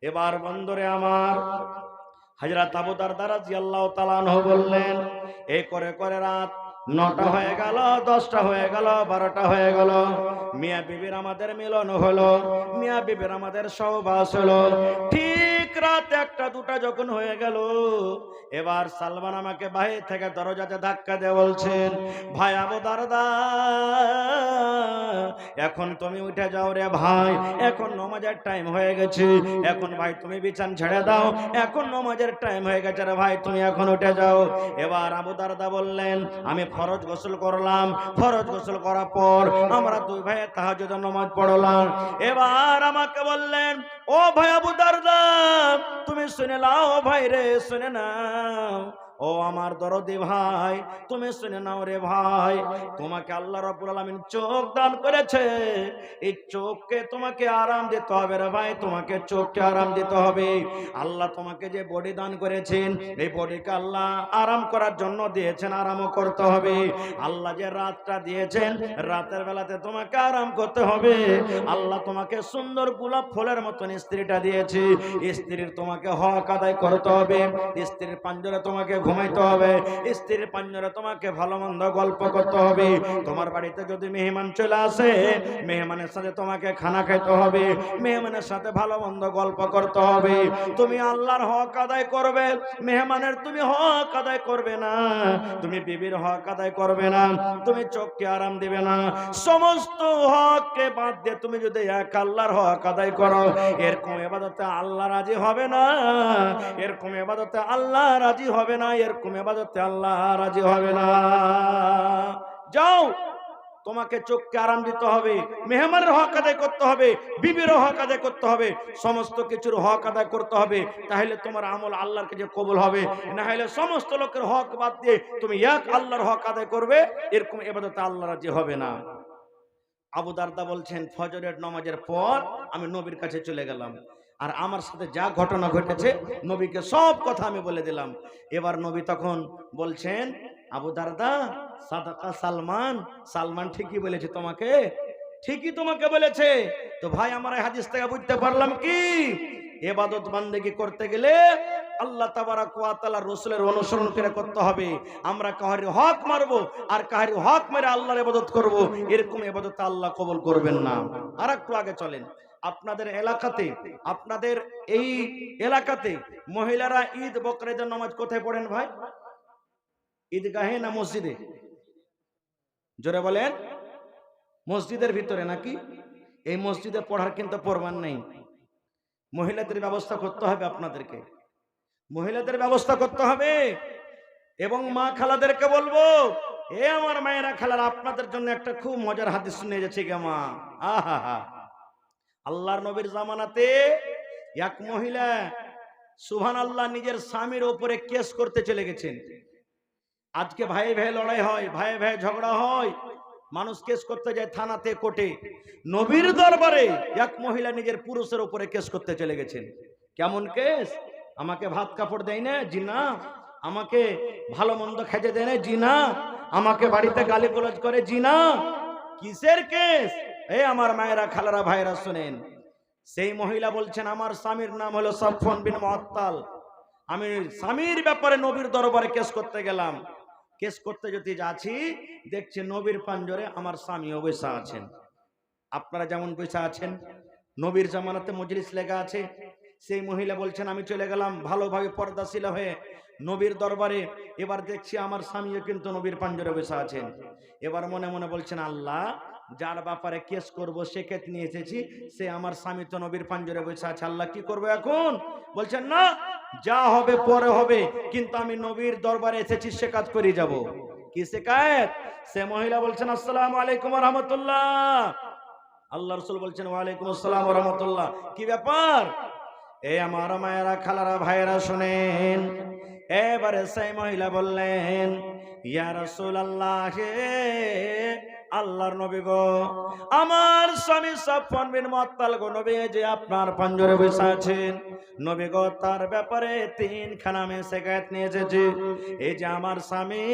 A: এবার বন্দরে আমার হযরত আবু দারদা রাদিয়াল্লাহু তাআলা আনহু বললেন, এই করে করে রাত 9টা হয়ে গেল, 10টা হয়ে গেল, 12টা হয়ে গেল, মিয়া বিবির আমাদের মিলন হলো, মিয়া বিবির আমাদের সহবাস হলো। ঠিক রাত 1টা 2টা যখন হয়ে গেল, এবার সালমান আমাকে বাহির থেকে দরজাতে ধাক্কা দিয়ে বলছেন, ভাই আবু দারদা এখন তুমি উঠে যাও রে ভাই, এখন নামাজের টাইম হয়ে গেছে, এখন ভাই তুমি বিছান ছেড়ে দাও, এখন নামাজের টাইম হয়ে গেছে রে ভাই, তুমি এখন উঠে যাও। এবার আবু দারদা বললেন, আমি ফরজ গোসল করলাম, ফরজ গোসল করার পর আমরা দুই ভাই তাহাজ্জুদের নামাজ পড়লাম। এবার আমাকে বললেন, ও ভাই আবু দারদা তুমি শুনে নাও, ভাই রে শুনে নাও, ও আমার দরদি ভাই তুমি শুনে নাও রে ভাই, তোমাকে আল্লাহ রাব্বুল আলামিন চোখ দান করেছে, এই চোখকে তোমাকে আরাম দিতে হবে রে ভাই, তোমাকে চোখকে আরাম দিতে হবে। আল্লাহ তোমাকে যে বডি দান করেছেন, এই বডিকে আল্লাহ আরাম করার জন্য দিয়েছেন, আরামও করতে হবে। আল্লাহ যে রাতটা দিয়েছেন, রাতের বেলাতে তোমাকে আরাম করতে হবে। আল্লাহ তোমাকে সুন্দর গোলাপ ফুলের মতন স্ত্রীটা দিয়েছে, স্ত্রীর তোমাকে হক আদায় করতে হবে, স্ত্রীর পাঞ্জরে তোমাকে ঘুমাইতে হবে, স্ত্রীর পাঞ্জরে তোমাকে ভালো মন্দ গল্প করতে হবে। তোমার বাড়িতে যদি মেহমান চলে আসে, মেহমানের সাথে তোমাকে খানা খাইতে হবে, মেহমানের সাথে ভালো মন্দ গল্প করতে হবে। তুমি আল্লাহর হক আদায় করবে, মেহমানের তুমি হক আদায় করবে না, তুমি বিবির হক আদায় করবে না, তুমি চোখকে আরাম দিবে না। সমস্ত হককে বাদ দিয়ে তুমি যদি এক আল্লাহর হক আদায় করো, এরকম ইবাদতে আল্লাহ রাজি হবে না, এরকম ইবাদতে আল্লাহ রাজি হবে না, এরকম ইবাদতে আল্লাহ রাজি হবে না। যাও, তোমাকে চোখকে আরাম দিতে হবে, মেহমানের হক আদায় করতে হবে, বিবির হক আদায় করতে হবে, সমস্ত কিছুর হক আদায় করতে হবে, তাহলে তোমার আমল আল্লাহর কাছে কবুল হবে। না হলে সমস্ত লোকের হক বাদ দিয়ে তুমি এক আল্লাহর হক আদায় করবে, এরকম ইবাদতে আল্লাহ রাজি হবে না। আবু দারদা বলছেন, ফজরের নামাজের পর আমি নবীর কাছে চলে গেলাম, আর আমার সাথে যা ঘটনা ঘটেছে নবীকে সব কথা আমি বলে দিলাম। এবার নবী তখন বলছেন, আবু দারদা সাদাকা সালমান, সালমান ঠিকই বলেছে তোমাকে, ঠিকই তোমাকে বলেছে। তো ভাই আমার এই হাদিস থেকে বুঝতে পারলাম কি, ইবাদত বান্দেগি করতে গেলে আল্লাহ তাবারাক ওয়া তাআলা রাসূলের অনুসরণ করে করতে হবে। আমরা কাহারি হক মারবো আর কাহারি হক মেরে আল্লাহর ইবাদত করব, এরকম ইবাদত আল্লাহ কবুল করবেন না। আর একটু আগে চলেন, আপনাদের এলাকাতে, আপনাদের এই এলাকাতে মহিলারা ঈদ বকরিদের নামাজ কোথায় পড়েন ভাই? ঈদগাহে না মসজিদে? জোরে বলেন। মসজিদের ভিতরে নাকি? এই মসজিদে পড়ার কিন্তু প্রমাণ নেই। মহিলাদের ব্যবস্থা করতে হবে আপনাদেরকে, মহিলাদের ব্যবস্থা করতে হবে। এবং মা খালাদেরকে বলবো, এ আমার মায়েরা খালারা, আপনাদের জন্য একটা খুব মজার হাদিস শুনে যাচ্ছে গে মা। আহা, আল্লাহর নবীর জামানাতে এক মহিলা সুবহানাল্লাহ নিজের স্বামীর উপরে কেস করতে চলে গেছেন। আজকে ভাই ভাই লড়াই হয়, ভাই ভাই ঝগড়া হয়, মানুষ কেস করতে যায় থানাতে, কোর্টে। নবীর দরবারে এক মহিলা নিজের পুরুষের উপরে কেস করতে চলে গেছেন। কেমন কেস? আমাকে ভাত কাপড় দেয় না, জি না। আমাকে ভালো মন্দ খেতে দেয় না, জি না। আমাকে বাড়িতে গালিগালাজ করে, জি না। কিসের কেস? এই আমার মায়েরা খালারা ভাইরা শুনেন, সেই মহিলা বলছেন, আমার স্বামীর নাম হলো সাফওয়ান বিন মুআত্তাল, আমি স্বামীর ব্যাপারে নবীর দরবারে কেস করতে গেলাম। কেস করতে যদি যাচ্ছি, দেখছি নবীর পাঞ্জরে আমার স্বামীও বসে আছেন। আপনারা যেমন বসে আছেন, নবীর জামানাতে মজলিস লেগা আছে। সেই মহিলা বলছেন, আমি চলে গেলাম ভালোভাবে পর্দাশীল হয়ে নবীর দরবারে। এবার দেখছি আমার স্বামীও কিন্তু নবীর পাঞ্জরে বসে আছেন। এবার মনে মনে বলছেন, আল্লাহ, যার ব্যাপারে কেস করব সে কেস নিয়ে এসেছি, সে আমার স্বামী তো নবীর পাঞ্জরে বসে আছে, আল্লাহ কি করবো এখন? বলছেন, না, যা হবে পরে হবে, কিন্তু আমি নবীর দরবারে এসেছি, সে কাজ করে যাব। কি শেখায়েত? সে মহিলা বলছেন, আসসালামু আলাইকুম ওয়া রাহমাতুল্লাহ। আল্লাহ রাসূল বলছেন ওয়ালাইকুম আসসালাম ওয়া রাহমাতুল্লাহ। কি ব্যাপার? এ আমার মায়েরা, খালারা, ভাইয়েরা শুনেন। এবারে সেই মহিলা বললেন, ইয়া রাসূলুল্লাহ, হে আল্লাহর নবী গো, আমার স্বামী সাফওয়ান বিন মুআত্তাল গো, নবী যে আপনার পাঞ্জরে বসে আছেন, নবী গো তার ব্যাপারে তিনখানা আমি শিকায়ত নিয়ে এসেছি। এই যে আমার স্বামী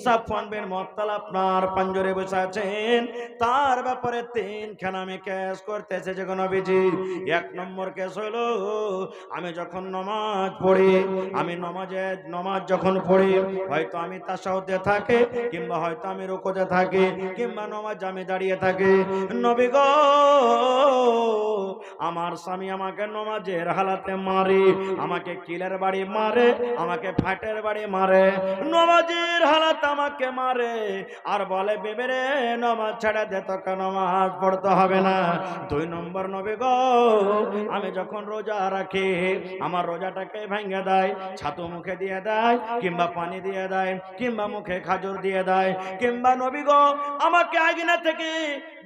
A: সাফওয়ান বিন মুআত্তাল আপনার পাঞ্জরে বসে আছেন, তার ব্যাপারে তিনখানা আমি কেস করতে এসেছি গো নবীজি। এক নম্বর কেস হলো, আমি যখন নামাজ পড়ি, আমি নামাজ যখন পড়ি, হয়তো আমি তাশাহুদে থাকি, কিংবা হয়তো আমি রুকুতে থাকি, কিংবা নামাজ আমি দাঁড়িয়ে থাকি, নবী গো আমার স্বামী আমাকে নামাজের হালাতে মারে, আমাকে কিলের বাড়ি মারে, আমাকে ফাটের বাড়ি মারে, নামাজের হালাতে আমাকে মারে, আর বলে বিবি রে নামাজ ছেড়ে দে, তোকে নামাজ পড়তে হবে না। দুই নম্বর, নবী গো আমি যখন রোজা রাখি, আমার রোজাটাকে ভেঙে দেয়, ছাতু মুখে দিয়ে দেয়, কিংবা পানি দিয়ে দেয়, কিংবা মুখে খাজুর দিয়ে দেয়, কিংবা নবী গো আমাকে আগিনা থেকে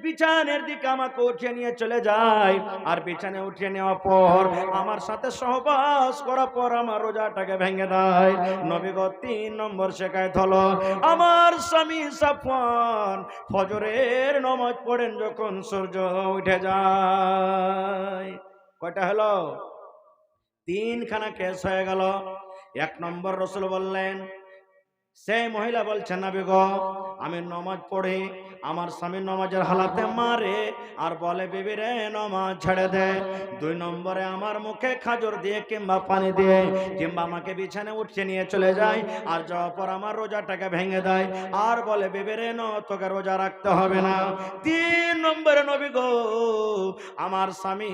A: বিছানের দিকে আমাকে উঠিয়ে নিয়ে চলে যায়, আর বিছানে উঠিয়ে নেওয়ার পর আমার সাথে সহবাস করার পর আমার রোজাটাকে ভেঙে দেয়। নবী গো তিন নম্বর শিকায়ত হলো, আমার স্বামী সাফওয়ান ফজরের নামাজ পড়েন যখন সূর্য উঠে যায়। কয়টা হলো? তিনখানা কেস হয়ে গেল। এক নম্বর, রাসূল বললেন, সেই মহিলা বলছেন, নবী গো আমি নামাজ পড়ি, আমার স্বামী নামাজের হালাতে মারে, আর বলে বিবি রে নামাজ ছেড়ে দে। দুই নম্বরে আমার মুখে খাজুর দিয়ে কিংবা পানি দিয়ে, কিংবা আমাকে বিছানে উঠিয়ে নিয়ে চলে যায়, আর যাওয়ার পর আমার রোজাটাকে ভেঙে দেয়, আর বলে বিবি রে তোকে রোজা রাখতে হবে না। তিন নম্বরে, নবী গো আমার স্বামী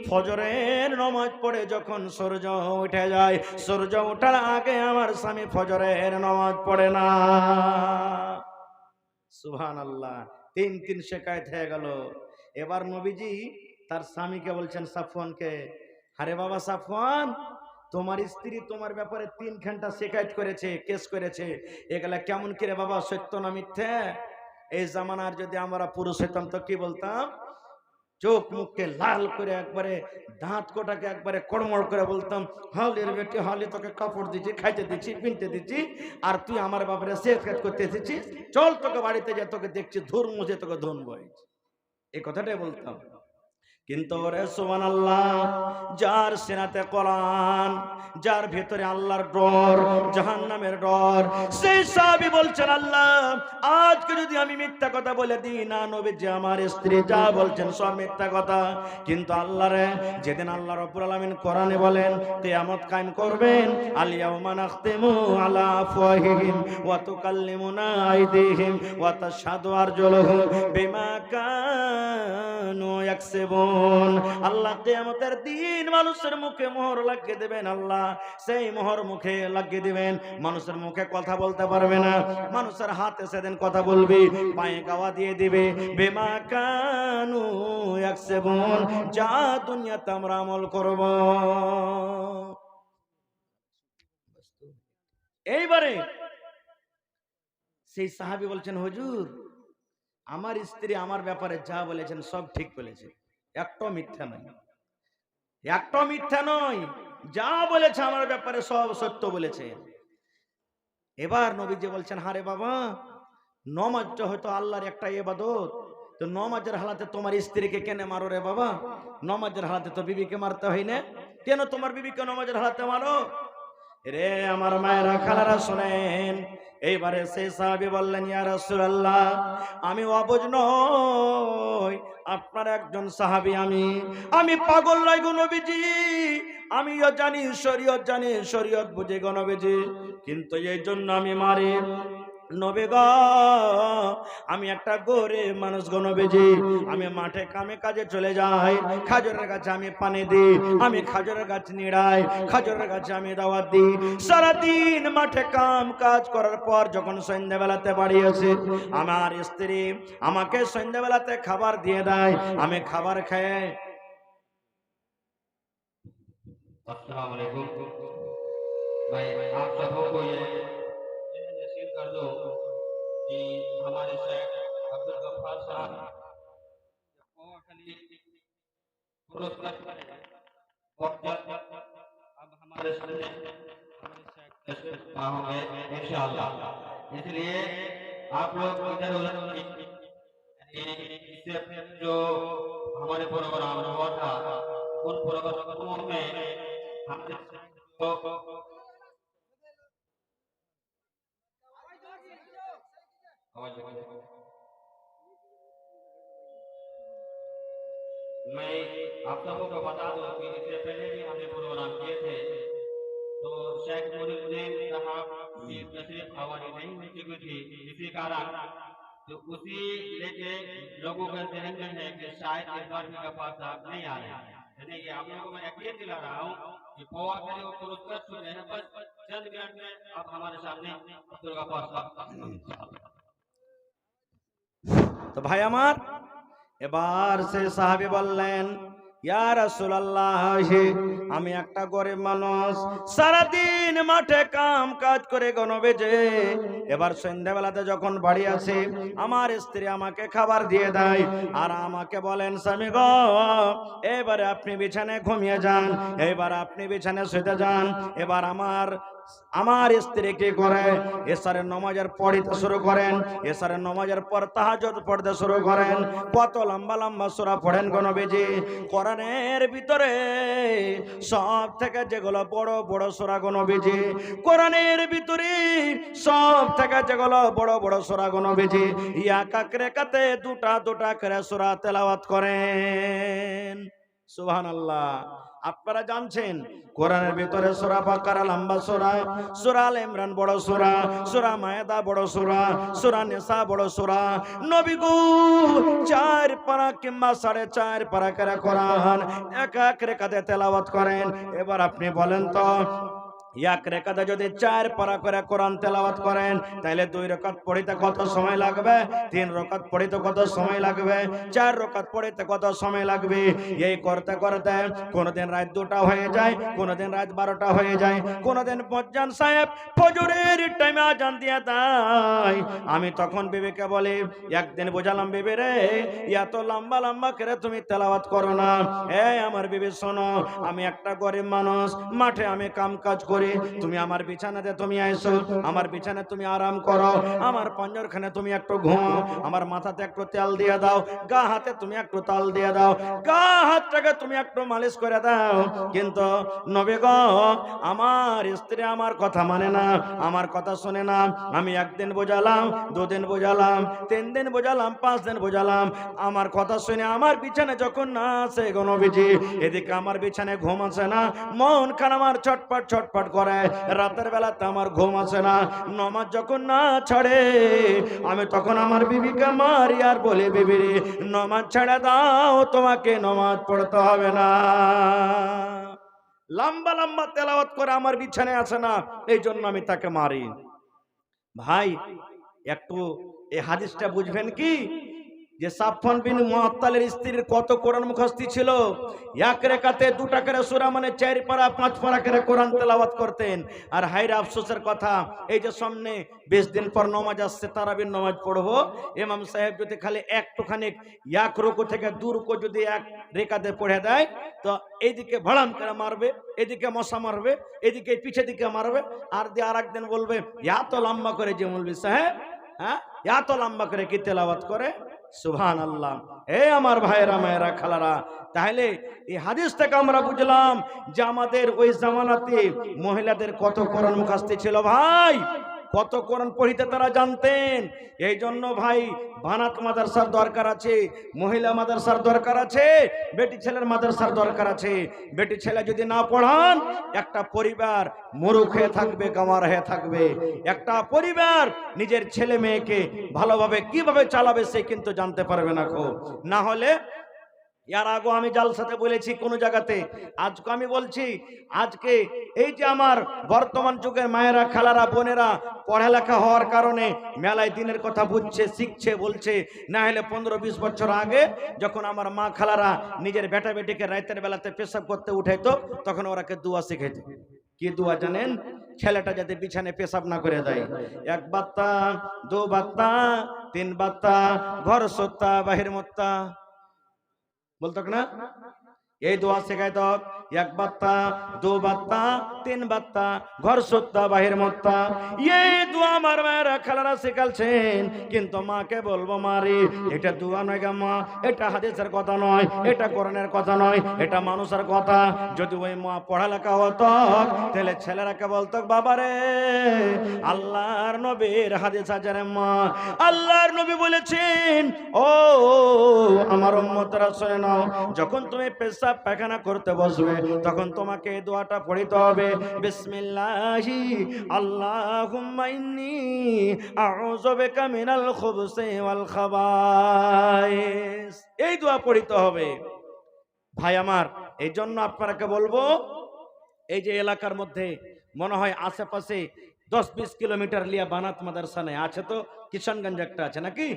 A: ফজরের নামাজ পড়ে যখন সূর্য উঠে যায়, সূর্য ওঠার আগে আমার স্বামী ফজরের নামাজ পড়ে না। সুবহানাল্লাহ। তিন তিন শিকায়ত হয়ে গেল। এবার নবীজি তার স্বামীকে বলছেন, সাফওয়ানকে, আরে বাবা সাফওয়ান, তোমার স্ত্রী তোমার ব্যাপারে তিনখানটা শিকায়ত করেছে, কেস করেছে, এগুলা কেমন করে বাবা, সত্য না মিথ্যে? এই জামানার যদি আমরা পুরুষ হইতাম তো কি বলতাম? চোখ মুখকে লাল করে একবারে দাঁত কোটাকে একবারে কড়মড় করে বলতাম, হালের বেটি হালি, তোকে কাপড় দিচ্ছি, খাইতে দিচ্ছি, পিনতে দিচ্ছি, আর তুই আমার ব্যাপারে শেখায়ত করতে এসেছিস, চল তোকে বাড়িতে যে তোকে দেখছি ধুর মুছে তোকে ধুনবো, এই কথাটাই বলতাম। কিন্তু ওরে সুবহানাল্লাহ, যার সিনাতে কোরআন, যার ভিতরে আল্লাহর ডর, জাহান্নামের ডর, সেই সাহাবী বলছেন, আল্লাহ আজকে যদি আমি মিথ্যা কথা বলে দিই না, নবীজি আমার স্ত্রী যা বলছেন সব মিথ্যা কথা, কিন্তু আল্লাহ রে, যেদিন আল্লাহ রাব্বুল আলামিন কোরআনে বলেন কিয়ামত কায়েম করবেন, আল ইয়াউমা নাখতিমু আলা আফওয়াহিহিম ওয়া তুকাল্লিমুনা আইদিহিম ওয়া তাশহাদু আরজুলুহুম বিমা কানু ইয়াকসিবুন। আল্লাহ কিয়ামতের দিন মানুষের মুখে মোহর লাগিয়ে দেবেন, আল্লাহ সেই মোহর মুখে লাগিয়ে দিবেন, মানুষের মুখে কথা বলতে পারবে না, মানুষের হাতে সেদিন কথা বলবি, পায়ে গাওয়া দিয়ে দিবে, বিমা কানু ইয়াকসিবুন, যা দুনিয়াতে আমরা আমল করব। এইবারে সেই সাহাবী বলছেন, হুজুর আমার স্ত্রী আমার ব্যাপারে যা বলেছেন সব ঠিক বলেছে, একটা মিথ্যা নয়, একটা মিথ্যা নয়, যা বলেছে আমার ব্যাপারে সব সত্য বলেছে। এবার নবীজি বলছেন, হারে বাবা, নামাজটা হয়তো আল্লাহর একটা ইবাদত, তো নামাজের হালাতে তোমার স্ত্রীকে কেন মারো রে বাবা? নামাজের হালাতে তো বিবিকে মারতে হয় না, কেন তোমার বিবিকে নামাজের হালাতে মারো? রে আমার মায়েরা, খালারা শুনেন। এইবারে সেই সাহাবী বললেন, ইয়া রাসূলুল্লাহ আমি অবুঝ নই, আপনার একজন সাহাবী, আমি পাগল নই গো নবীজি, আমিও জানি শরীয়ত, জানি শরীয়ত বুঝি গো নবীজি, কিন্তু এই জন্য আমি মারি। নবী গো আমি একটা গরিব মানুষ গো নবীজি, আমি মাঠে কামে কাজে চলে যাই, খাজুরের গাছে আমি পানি দিই, আমি খাজুরের গাছ নিড়াই, খাজুরের গাছে আমি দাওয়াত দিই, সারাদিন মাঠে কাম কাজ করার পর যখন সন্ধ্যাবেলাতে বাড়ি আসি, আমার স্ত্রী আমাকে সন্ধ্যাবেলাতে খাবার দিয়ে দেয়, আমি খাবার খেয়ে।
B: अस्सलाम वालेकुम भाई, आप सबों को ये नसीब कर दो कि हमारे शेख अब्दुल गफ्फार साहब पुरस्कार अब हमारे सामने होंगे इंशाअल्लाह। इसलिए आप लोग इधर उधर इससे जो हमारे प्रोग्राम हुआ था उन प्रोग्रामों में हमने तो मैं आप सबों को बता दूं कि इससे पहले भी हमने प्रोग्राम किए थे, तो शेख मुनीरुद्दीन साहब की तशरीफ आवारी नहीं हो चुकी थी, इसी कारण तो उसी लेके लोगों के जहन में है कि शायद इस बार भी गफ्फार साहब नहीं आ रहे हैं। यानी कि आप लोगों को मैं यकीन दिला रहा हूँ कि पोवा करे वो पुरस्कार सुन रहे हैं, बस चंद मिनट में अब हमारे सामने अब्दुल गफ्फार साहब।
A: তো ভাই আমার এবার সে সাহাবী বললেন, ইয়া রাসূলুল্লাহ, আমি একটা গরিব মানুষ, সারাদিন মাঠে কাম কাজ করে গনবেজে, এবার সন্ধ্যাবেলাতে যখন বাড়ি আসি আমার স্ত্রী আমাকে খাবার দিয়ে দেয় আর আমাকে বলেন, স্বামী গো এবারে আপনি বিছানায় ঘুমিয়ে যান, এবার আপনি বিছানায় শুতে যান। এবার আমার স্ত্রী কি করে, এশারের নামাজের পড়তে শুরু করেন, এশারের নামাজের পর তাহাজ্জুদ পড়তে শুরু করেন। কত লম্বা লম্বা সূরা পড়েন গো নবীজি। কোরআনের ভিতরে সব থেকে যেগুলো বড় বড় সূরা গো নবীজি, কোরআনের ভিতরে সব থেকে যেগুলো বড় বড় সূরা গো নবীজি, এক এক রাকাতে দুটা দুটা করে সূরা তেলাওয়াত করেন। সুবহানাল্লাহ। আপনারা জানছেন কোরআনের ভিতরে সূরা বাকারা লম্বা সূরা, সূরা আলে ইমরান বড় সূরা, সূরা মায়েদা বড় সূরা, সূরা নিসা বড় সূরা। নবী গো 4 পারা কিংবা 4.5 পারা করে কোরআন এক এক রাকাতে তেলাওয়াত করেন। এবার আপনি বলেন তো, এক রাকাতে যদি 4 পারা করে কোরআন তেলাওয়াত করেন তাহলে 2 রাকাত পড়িতে কত সময় লাগবে, 3 রাকাত পড়িতে কত সময় লাগবে, 4 রাকাত পড়িতে কত সময় লাগবে। এই করতে করতে কোনদিন রাত 2টা হয়ে যায়, কোনদিন রাত 12টা হয়ে যায়, কোনদিন মজ্জান সাহেব ফজরের টাইমে আজান দিয়ে দেয়। আমি তখন বিবিকে বলি, একদিন বোঝালাম, বিবি রে এত লম্বা লম্বা করে তুমি তেলাওয়াত করো না। এই আমার বিবি শোনো, আমি একটা গরিব মানুষ, মাঠে আমি কাম কাজ করি, তুমি আমার বিছানাতে তুমি আইসো, আমার বিছানায় তুমি আরাম করো, আমার পাঞ্জরখানে তুমি একটু ঘুমাও, আমার মাথাতে একটু তেল দিয়ে দাও, গা হাতে তুমি একটু তাল দিয়ে দাও, গা হাতটাকে তুমি একটু মালিশ করে দাও। কিন্তু নবী গো আমার স্ত্রী আমার কথা মানে না, আমার কথা শুনে না। আমি একদিন বোঝালাম, 2 দিন বোঝালাম, 3 দিন বোঝালাম, 5 দিন বোঝালাম, আমার কথা শুনে আমার বিছানায় যখন না আসে গো নবীজি, এদিকে আমার বিছানায় ঘুম আসে না, মন খান আমার ছটপট ছটপট করে, রাতের বেলাতে আমার ঘুম আসে না, নামাজ যখন না ছাড়ে আমি তখন আমার বিবিকে মারি আর বলি, বিবি রে নামাজ ছেড়ে দাও, তোমাকে নামাজ পড়তে হবে না। লম্বা লম্বা তেলাওয়াত করে আমার বিছানায় আসে না, এই জন্য আমি তাকে মারি। ভাই একটু এই হাদিসটা বুঝবেন কি, যে সাফওয়ান বিন মুআত্তালের স্ত্রীর কত কোরআন মুখস্থি ছিল। এক রাকাতে 2টা করে সূরা মানে 4 পারা 5 পারা করে কোরআন তেলাওয়াত করতেন। আর হায়রে আফসোসের কথা, এই যে সামনে 20 দিন পর নামাজ আসছে, তারাবির নামাজ পড়বো, ইমাম সাহেব যদি খালি একটুখানি এক রুকু থেকে 2 রুকু যদি এক রেখাতে পড়ে দেয়, তো এইদিকে ভাড়াম করে মারবে, এদিকে মশা মারবে, এদিকে পিছে দিকে মারবে, আর দিয়ে আরেকদিন বলবে এত লম্বা করে যে মৌলভী সাহেব, হ্যাঁ এত লম্বা করে কি তেলাওয়াত করে। সুবহানাল্লাহ। এই আমার ভাইয়েরা মায়েরা খালারা, তাহলে এই হাদিস থেকে আমরা বুঝলাম যে আমাদের ওই জামানাতে মহিলাদের কত কোরআন মুখস্থি ছিল। ভাই কত কোরআন পড়িতে তারা জানতেন। এই জন্য ভাই বানাত মাদ্রাসার দরকার আছে, মহিলা মাদ্রাসার দরকার আছে, বেটি ছেলের মাদ্রাসার দরকার আছে। বেটি ছেলে যদি না পড়ান, একটা পরিবার মূর্খ হয়ে থাকবে, গাঁওয়ার হয়ে থাকবে। একটা পরিবার নিজের ছেলে মেয়েকে ভালোভাবে কিভাবে চালাবে সে কিন্তু জানতে পারবে না। না হলে यार आगो আমি জালসাতে বলেছি কোন জায়গাতে, আজকে আমি বলছি, আজকে এই যে আমার বর্তমান যুগের মায়েরা খালারা বোনেরা পড়ালেখা হওয়ার কারণে মেলায় দিনের কথা বুঝছে, শিখছে, বলছে। না হলে 15-20 বছর আগে যখন আমার মা খালারা নিজের বেটা বেটিকে রাতের বেলাতে পেশাব করতে উঠাইতো, তখন ওরাকে দোয়া শিখাইতো। কি দোয়া জানেন? ছেলেটা যাতে বিছানে পেশাব না করে দেয়। 1 বাত্তা 2 বাত্তা 3 বাত্তা ঘর সত্তা বাহির মত্তা। বলতো না? এই দোয়া শেখায় তো, এক বাত্তা, দু বাত্তা, তিন বাত্তা, ঘর সত্তা বাহির মত্তা। এই দোয়া আমার মায়েরা খালারা শেখালছেন, কিন্তু মাকে বলবো মারি এটা দোয়া নয় গা মা, এটা হাদিসের কথা নয়, এটা কোরআনের কথা নয়, এটা মানুষের কথা। যদি ওই মা পড়ালেখা হতো তাহলে ছেলেরাকে বলতো বাবারে আল্লাহর নবীর হাদিস আছে রে মা, আল্লাহর নবী বলেছেন ও আমার উম্মতরা শুনে নাও, যখন তুমি পেশাব পায়খানা করতে বসবে তখন তোমাকে এই দোয়াটা পড়তে হবে, বিসমিল্লাহি আল্লাহুম্মা ইন্নী আউযু বিকা মিনাল খুবুসি ওয়াল খাবায়েস। এই দোয়া পড়তে হবে ভাই আমার। এই জন্য আপনাকে বলবো, এই যে এলাকার মধ্যে মনে হয় আশেপাশে 10-20 কিলোমিটার লিয়া বানাত মাদ্রাসা নেই, আছে তো কিষানগঞ্জ একটা আছে নাকি,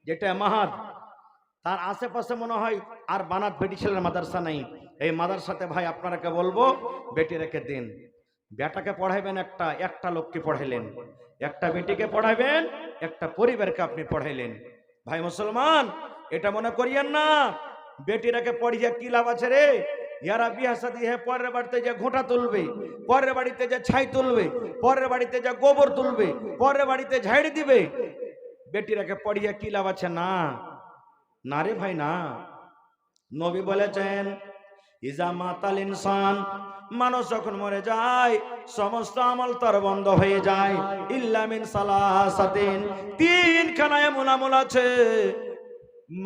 A: যেটা মাহাদ, তার আশেপাশে মনে হয় আর বানাত বেটি ছেলের মাদ্রাসা নাই। এই মাদ্রাসাতে ভাই আপনারাকে বলবো বেটি রেখে দিন। বেটাকে পড়াইবেন একটা লোককে পড়াইলেন, একটা বেটিকে পড়াইবেন, একটা পরিবারকে আপনি পড়াইলেন। ভাই মুসলমান, এটা মনে করিয়েন না বেটিরাকে পড়িয়ে কি লাভ আছে রে, ইয়ারা বিয়া শাদী হে পরের বাড়িতে যে ঘোঁটা তুলবে, পরের বাড়িতে যে ছাই তুলবে, পরের বাড়িতে যে গোবর তুলবে, পরের বাড়িতে ঝাড়ি দিবে, বেটিরাকে পড়িয়ে কি লাভ আছে? না না রে ভাই না। নবী বলেছেন ইজা মাতাল ইনসান, মানুষ যখন মরে যায় সমস্ত আমল তার বন্ধ হয়ে যায়, ইল্লা মিন সালাসাতিন, তিনখানা এমন আমল আছে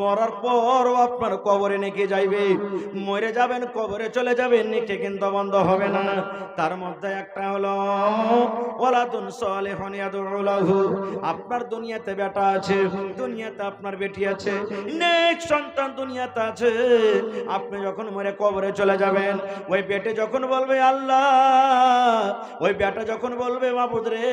A: মরার পর আপনার কবরে নেকে যাইবে, মরে যাবেন কবরে চলে যাবেন, নেকে কিন্তু বন্ধ হবে না। তার মধ্যে একটা হলো ওয়ালাদুন সালিহুন ইয়াদউ লাহু, আপনার দুনিয়াতে বেটা আছে, দুনিয়াতে আপনার বেটি আছে, নেক সন্তান দুনিয়াতে আছে। আপনি যখন মরে কবরে চলে যাবেন, ওই বেটে যখন বলবে আল্লাহ, ওই বেটা যখন বলবে মাবুদ রে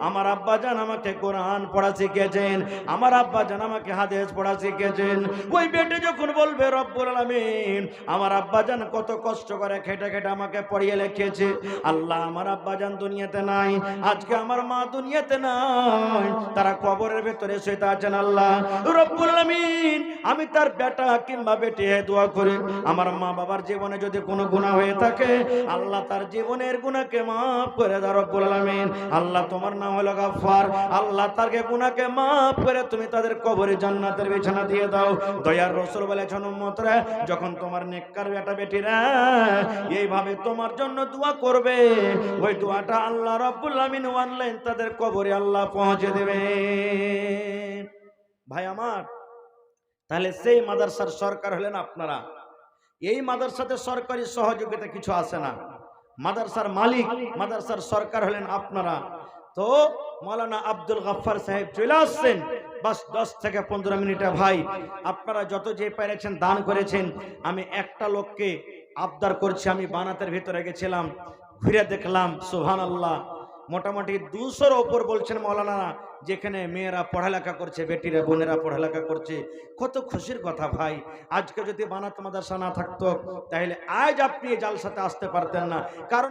A: আমার আব্বা জান আমাকে কোরআন পড়া শিখিয়েছেন, আমার আব্বা জান আমাকে হাদিস পড়া শিখিয়েছেন, ওই বেটে যখন বলবে রব্বুল আলামিন আমার আব্বা জান কত কষ্ট করে খেটে খেটে আমাকে পড়িয়ে লিখিয়েছে, আল্লাহ আমার আব্বা জান দুনিয়াতে নাই, আজকে আমার মা দুনিয়াতে নাই, তারা কবরের ভেতরে শুয়ে আছেন, আল্লাহ রব্বুল আলামিন আমি তার বেটা কিংবা বেটি দোয়া করে আমার মা বাবার জীবনে যদি কোনো গুনাহ হয়ে থাকে আল্লাহ তার জীবনের গুনাহকে মাফ করে দাও রব্বুল আলামিন। আল্লাহ তোমার নাম হলো গাফফার, আল্লাহ তারকে গুনাহকে মাফ করে তুমি তাদের কবরে জান্নাতের বিছানা দিয়ে দাও। দয়ার রাসূল বলেছেন উম্মতরা যখন তোমার নেককার বেটা বেটিরা এইভাবে তোমার জন্য দোয়া করবে, ওই দোয়াটা আল্লাহ রব্বুল আলামিন অনলাইন তাদের কবরে আল্লাহ পৌঁছে দেবে। ভাই আমার, তাহলে সেই মাদ্রাসার সরকার হলেন আপনারা। এই মাদ্রাসাতে সরকারি সহযোগিতা কিছু আসে না, মাদ্রাসার মালিক মাদ্রাসার সরকার হলেন আপনারা। তো মাওলানা আব্দুল গফফার সাহেব চলে আসছেন, বাস 10 থেকে 15 মিনিটে ভাই আপনারা যত যে পেরেছেন দান করেছেন। আমি একটা লোককে আবদার করছি, আমি বানাতের ভিতরে গেছিলাম, ঘুরে দেখলাম সুবহানাল্লাহ মোটামুটি 200-এর ওপর বলছেন মাওলানা, যেখানে মেয়েরা পড়ালেখা করছে, বেটিরা বোনেরা পড়ালেখা করছে। কত খুশির কথা ভাই। আজকে যদি বানাত মাদ্রাসা না থাকতো তাহলে আজ আপনি এই জালসাতে আসতে পারতেন না, কারণ